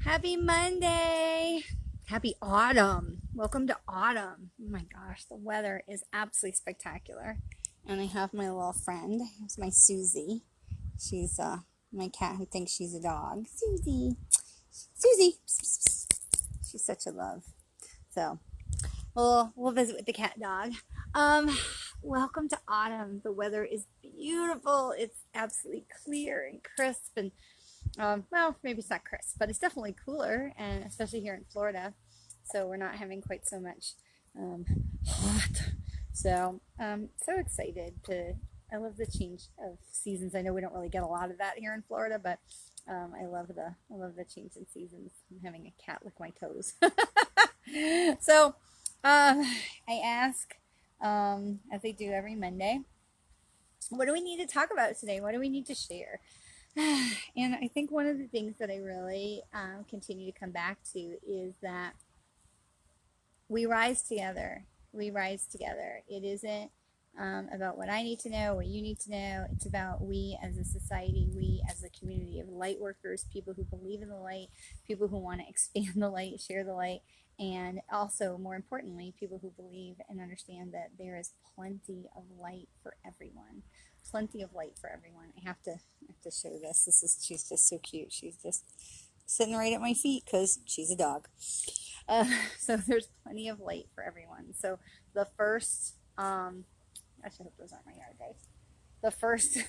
Happy Monday. Happy autumn. Welcome to autumn. Oh my gosh, the weather is absolutely spectacular. And I have my little friend. It's my Susie. She's my cat who thinks she's a dog. Susie. Susie. She's such a love. So we'll visit with the cat dog. Um, Welcome to autumn. The weather is beautiful. It's absolutely clear and crisp and well, maybe it's not crisp, but it's definitely cooler, and especially here in Florida, so we're not having quite so much hot. So so excited to. I love the change of seasons. I know we don't really get a lot of that here in Florida, but I love the change in seasons. I'm having a cat lick my toes. So I ask, as I do every Monday, what do we need to talk about today? What do we need to share? And I think one of the things that I really continue to come back to is that we rise together. We rise together. It isn't about what I need to know, what you need to know. It's about we as a society, we as a community of light workers, people who believe in the light, people who want to expand the light, share the light, and also, more importantly, people who believe and understand that there is plenty of light for everyone. Plenty of light for everyone. I have to show this. She's just so cute. She's just sitting right at my feet because she's a dog. So there's plenty of light for everyone. So the first, actually, I hope those aren't my yard guys. The first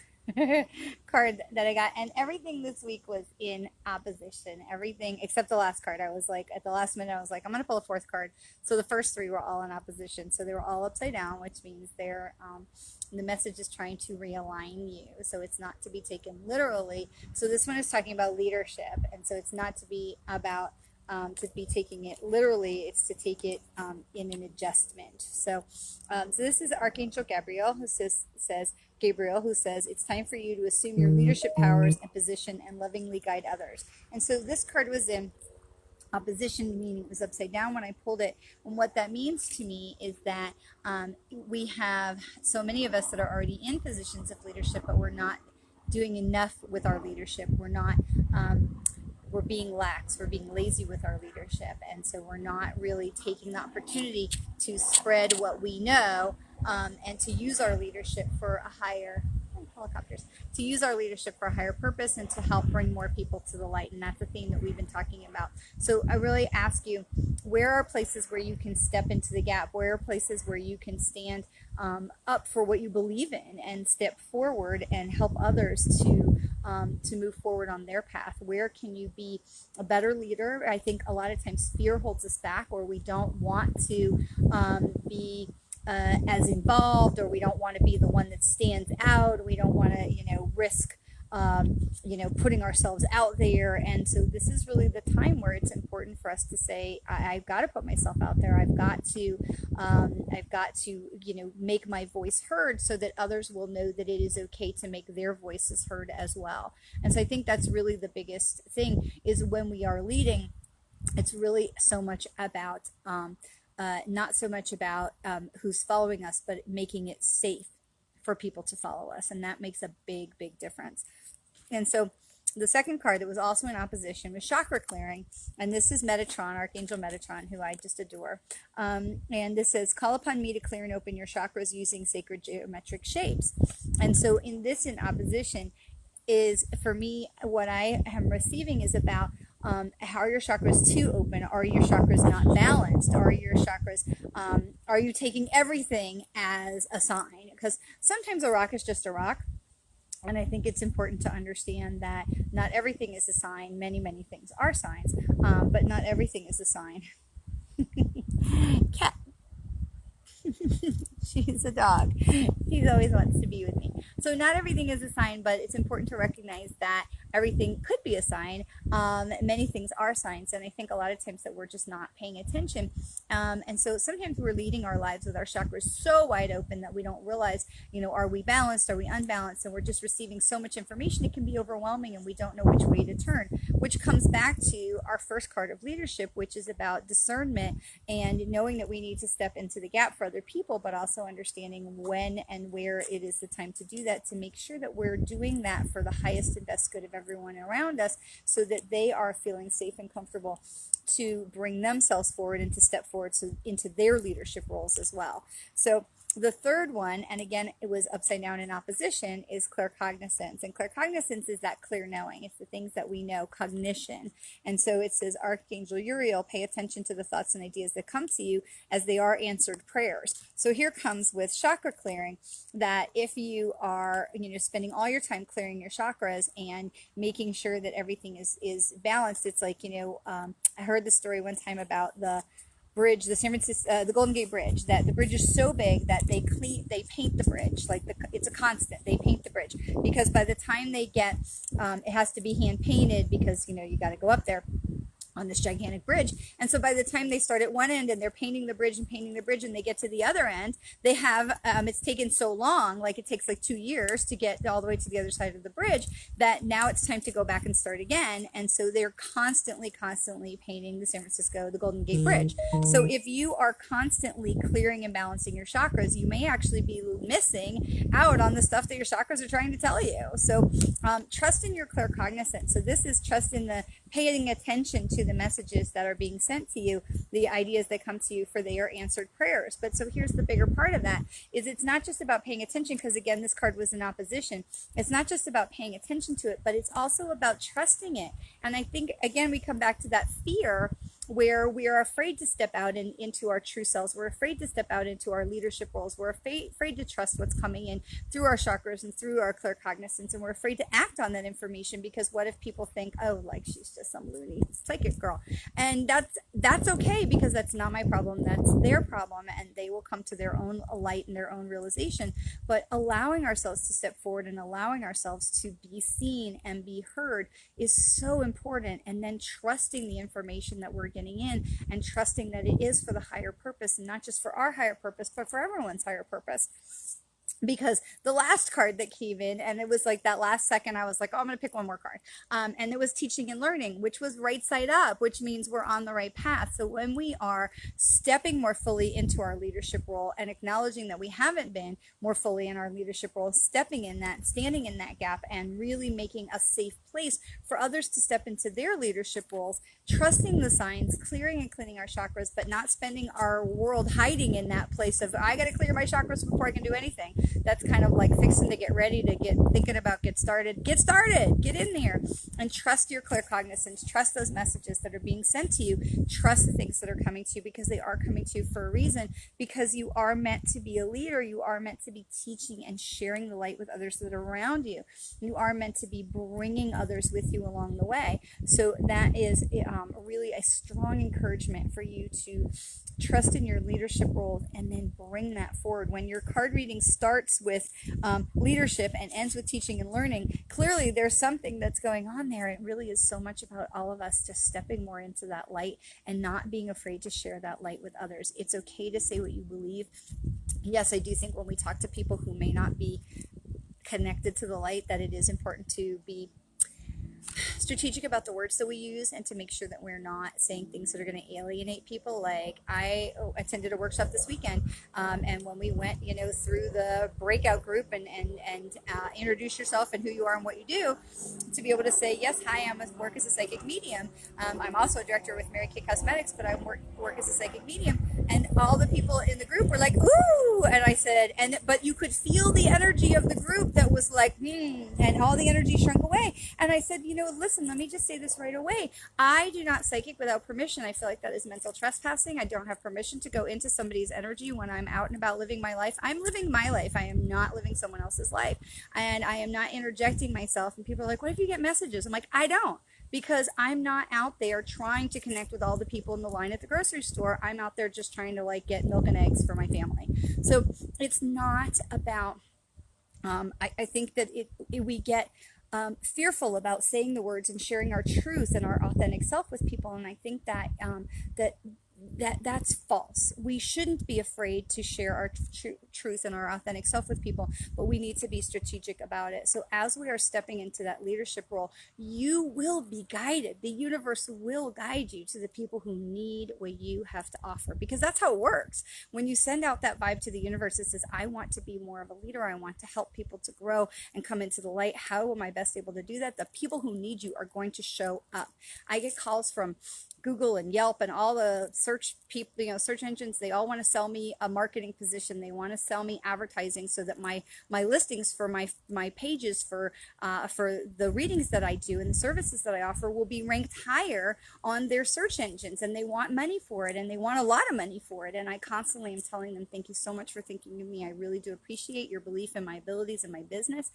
card that I got, and everything this week was in opposition. Everything except the last card. I was like, at the last minute, I was like, I'm going to pull a fourth card. So the first three were all in opposition. So they were all upside down, which means they're the message is trying to realign you. So it's not to be taken literally. So this one is talking about leadership, and so it's not to be about to be taking it literally. It's to take it in an adjustment. So this is Archangel Gabriel who says it's time for you to assume your leadership powers and position and lovingly guide others. And so this card was in opposition, meaning it was upside down when I pulled it. And what that means to me is that we have so many of us that are already in positions of leadership, but we're not doing enough with our leadership. We're being lax, we're being lazy with our leadership, and so we're not really taking the opportunity to spread what we know and to use our leadership for a higher to use our leadership for a higher purpose and to help bring more people to the light. And that's the theme that we've been talking about. So I really ask you, where are places where you can step into the gap? Where are places where you can stand up for what you believe in and step forward and help others to move forward on their path? Where can you be a better leader? I think a lot of times fear holds us back, or we don't want to be as involved, or we don't want to be the one that stands out. We don't want to, risk, putting ourselves out there. And so this is really the time where it's important for us to say, I've got to put myself out there. I've got to, make my voice heard so that others will know that it is okay to make their voices heard as well. And so I think that's really the biggest thing, is when we are leading, it's really so much about, not so much about who's following us, but making it safe for people to follow us. And that makes a big, big difference. And so the second card that was also in opposition was chakra clearing. And this is Metatron, Archangel Metatron, who I just adore. And this says, call upon me to clear and open your chakras using sacred geometric shapes. And so in opposition is, for me, what I am receiving is about how are your chakras too open? Are your chakras not balanced? Are your chakras, are you taking everything as a sign? Because sometimes a rock is just a rock. And I think it's important to understand that not everything is a sign. Many, many things are signs, but not everything is a sign. Cat. She's a dog. She always wants to be with me. So not everything is a sign, but it's important to recognize that everything could be a sign. Many things are signs, and I think a lot of times that we're just not paying attention. And so sometimes we're leading our lives with our chakras so wide open that we don't realize, are we balanced? Are we unbalanced? And we're just receiving so much information, it can be overwhelming, and we don't know which way to turn. which comes back to our first card of leadership, which is about discernment and knowing that we need to step into the gap for other people, but also understanding when and where it is the time to do that, to make sure that we're doing that for the highest and best good of everyone around us, so that they are feeling safe and comfortable to bring themselves forward and to step forward into their leadership roles as well. So the third one, and again, it was upside down in opposition, is claircognizance. And claircognizance is that clear knowing. It's the things that we know, cognition. And so it says, Archangel Uriel, pay attention to the thoughts and ideas that come to you as they are answered prayers. So here comes with chakra clearing, that if you are, spending all your time clearing your chakras and making sure that everything is balanced, it's like, I heard the story one time about the bridge, the San Francisco, the Golden Gate Bridge, that the bridge is so big that they paint the bridge, like it's a constant. They paint the bridge because by the time they get, it has to be hand painted because, you got to go up there on this gigantic bridge. And so by the time they start at one end and they're painting the bridge and they get to the other end, they have, it's taken so long, like it takes like 2 years to get all the way to the other side of the bridge, that now it's time to go back and start again. And so they're constantly painting the Golden Gate Bridge. So if you are constantly clearing and balancing your chakras, you may actually be missing out on the stuff that your chakras are trying to tell you. So trust in your claircognizance. So this is trust in the paying attention to the messages that are being sent to you, the ideas that come to you, for they are answered prayers. But so here's the bigger part of that, is it's not just about paying attention, because again, this card was in opposition. It's not just about paying attention to it, but it's also about trusting it. And I think, again, we come back to that fear where we are afraid to step out into our true selves. We're afraid to step out into our leadership roles. We're afraid to trust what's coming in through our chakras and through our claircognizance. And we're afraid to act on that information, because what if people think, oh, like she's just some loony psychic girl? And that's okay, because that's not my problem. That's their problem, and they will come to their own light and their own realization. But allowing ourselves to step forward and allowing ourselves to be seen and be heard is so important. And then trusting the information that we're getting in, and trusting that it is for the higher purpose, and not just for our higher purpose, but for everyone's higher purpose. Because the last card that came in, and it was like that last second, I was like, oh, I'm going to pick one more card. And it was teaching and learning, which was right side up, which means we're on the right path. So when we are stepping more fully into our leadership role and acknowledging that we haven't been more fully in our leadership role, stepping in that, standing in that gap, and really making a safe place for others to step into their leadership roles, trusting the signs, clearing and cleaning our chakras, but not spending our world hiding in that place of, I got to clear my chakras before I can do anything. That's kind of like fixing to get ready to get started. Get in there, and trust your claircognizance. Trust those messages that are being sent to you. Trust the things that are coming to you, because they are coming to you for a reason, because you are meant to be a leader. You are meant to be teaching and sharing the light with others that are around you. You are meant to be bringing others with you along the way. So that is really a strong encouragement for you to trust in your leadership role, and then bring that forward. When your card reading starts with leadership and ends with teaching and learning, clearly there's something that's going on there. It really is so much about all of us just stepping more into that light and not being afraid to share that light with others. It's okay to say what you believe. Yes, I do think when we talk to people who may not be connected to the light, that it is important to be strategic about the words that we use, and to make sure that we're not saying things that are going to alienate people. Like I attended a workshop this weekend, and when we went, through the breakout group and introduce yourself and who you are and what you do, to be able to say, yes, hi, work as a psychic medium. I'm also a director with Mary Kay Cosmetics, but I work as a psychic medium. And all the people in the group were like, ooh, and I said, but you could feel the energy of the group that was like, and all the energy shrunk away. And I said, listen, let me just say this right away. I do not psychic without permission. I feel like that is mental trespassing. I don't have permission to go into somebody's energy when I'm out and about living my life. I'm living my life. I am not living someone else's life. And I am not interjecting myself. And people are like, what if you get messages? I'm like, I don't. Because I'm not out there trying to connect with all the people in the line at the grocery store. I'm out there just trying to get milk and eggs for my family. So it's not about, I think that we get fearful about saying the words and sharing our truth and our authentic self with people. And I think that that's false. We shouldn't be afraid to share our truth and our authentic self with people, but we need to be strategic about it. So as we are stepping into that leadership role, you will be guided. The universe will guide you to the people who need what you have to offer, because that's how it works. When you send out that vibe to the universe, it says, I want to be more of a leader. I want to help people to grow and come into the light. How am I best able to do that? The people who need you are going to show up. I get calls from Google and Yelp and all the search people, search engines. They all want to sell me a marketing position. They want to sell me advertising so that my listings for my pages for the readings that I do and the services that I offer will be ranked higher on their search engines. And they want money for it, and they want a lot of money for it. And I constantly am telling them, thank you so much for thinking of me. I really do appreciate your belief in my abilities and my business.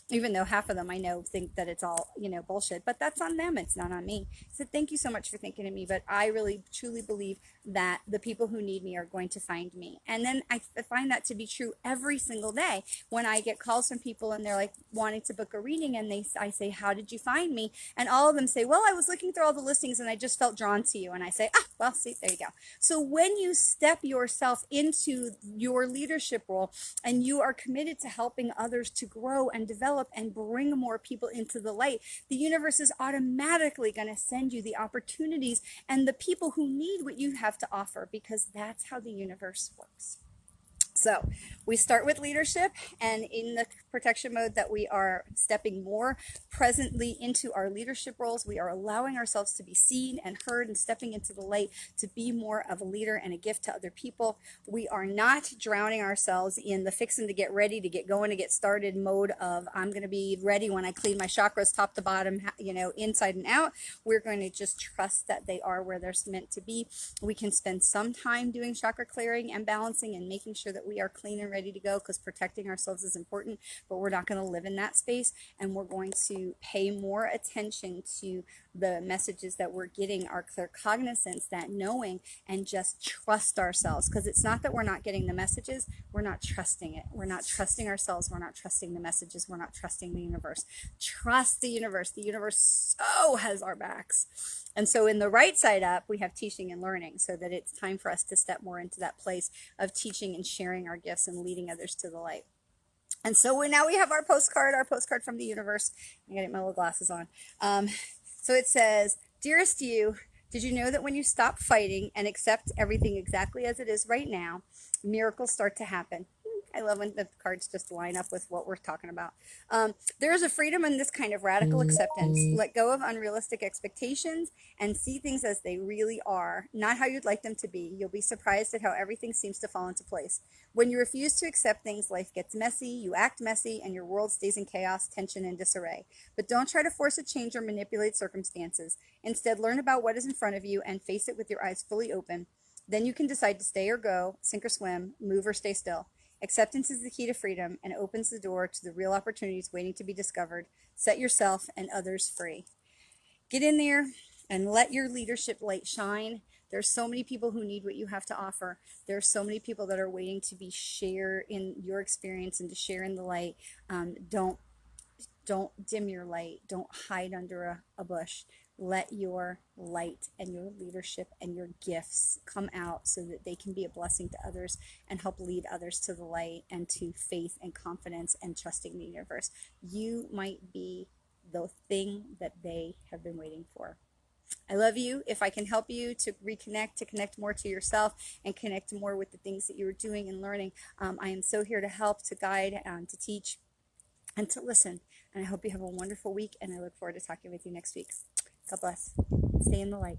Even though half of them I know think that it's all bullshit, but that's on them. It's not on me. So thank you so much for thinking of me, but I really truly believe that the people who need me are going to find me. And then I find that to be true every single day when I get calls from people and they're like wanting to book a reading, and I say, how did you find me? And all of them say, well, I was looking through all the listings and I just felt drawn to you. And I say, well, see, there you go. So when you step yourself into your leadership role and you are committed to helping others to grow and develop and bring more people into the light, the universe is automatically going to send you the opportunities and the people who need what you have to offer, because that's how the universe works. So we start with leadership, and in the protection mode that we are stepping more presently into our leadership roles, we are allowing ourselves to be seen and heard and stepping into the light to be more of a leader and a gift to other people. We are not drowning ourselves in the fixing to get ready, to get going, to get started mode of I'm going to be ready when I clean my chakras top to bottom, inside and out. We're going to just trust that they are where they're meant to be. We can spend some time doing chakra clearing and balancing and making sure that we are clean and ready to go, because protecting ourselves is important, but we're not going to live in that space, and we're going to pay more attention to the messages that we're getting, our clear cognizance, that knowing, and just trust ourselves, because it's not that we're not getting the messages, we're not trusting it. We're not trusting ourselves, we're not trusting the messages, we're not trusting the universe. Trust the universe. The universe so has our backs. And so in the right side up, we have teaching and learning, so that it's time for us to step more into that place of teaching and sharing our gifts and leading others to the light. And so now we have our postcard from the universe. I gotta get my little glasses on. So it says, dearest you, did you know that when you stop fighting and accept everything exactly as it is right now, miracles start to happen? I love when the cards just line up with what we're talking about. There is a freedom in this kind of radical acceptance. Let go of unrealistic expectations and see things as they really are, not how you'd like them to be. You'll be surprised at how everything seems to fall into place. When you refuse to accept things, life gets messy, you act messy, and your world stays in chaos, tension, and disarray. But don't try to force a change or manipulate circumstances. Instead, learn about what is in front of you and face it with your eyes fully open. Then you can decide to stay or go, sink or swim, move or stay still. Acceptance is the key to freedom and opens the door to the real opportunities waiting to be discovered. Set yourself and others free. Get in there and let your leadership light shine. There's so many people who need what you have to offer. There are so many people that are waiting to be shared in your experience and to share in the light. Don't dim your light. Don't hide under a bush. Let your light and your leadership and your gifts come out so that they can be a blessing to others and help lead others to the light and to faith and confidence and trusting the universe. You might be the thing that they have been waiting for. I love you. If I can help you to reconnect, to connect more to yourself and connect more with the things that you are doing and learning, I am so here to help, to guide, to teach, and to listen. And I hope you have a wonderful week, and I look forward to talking with you next week. God bless. Stay in the light.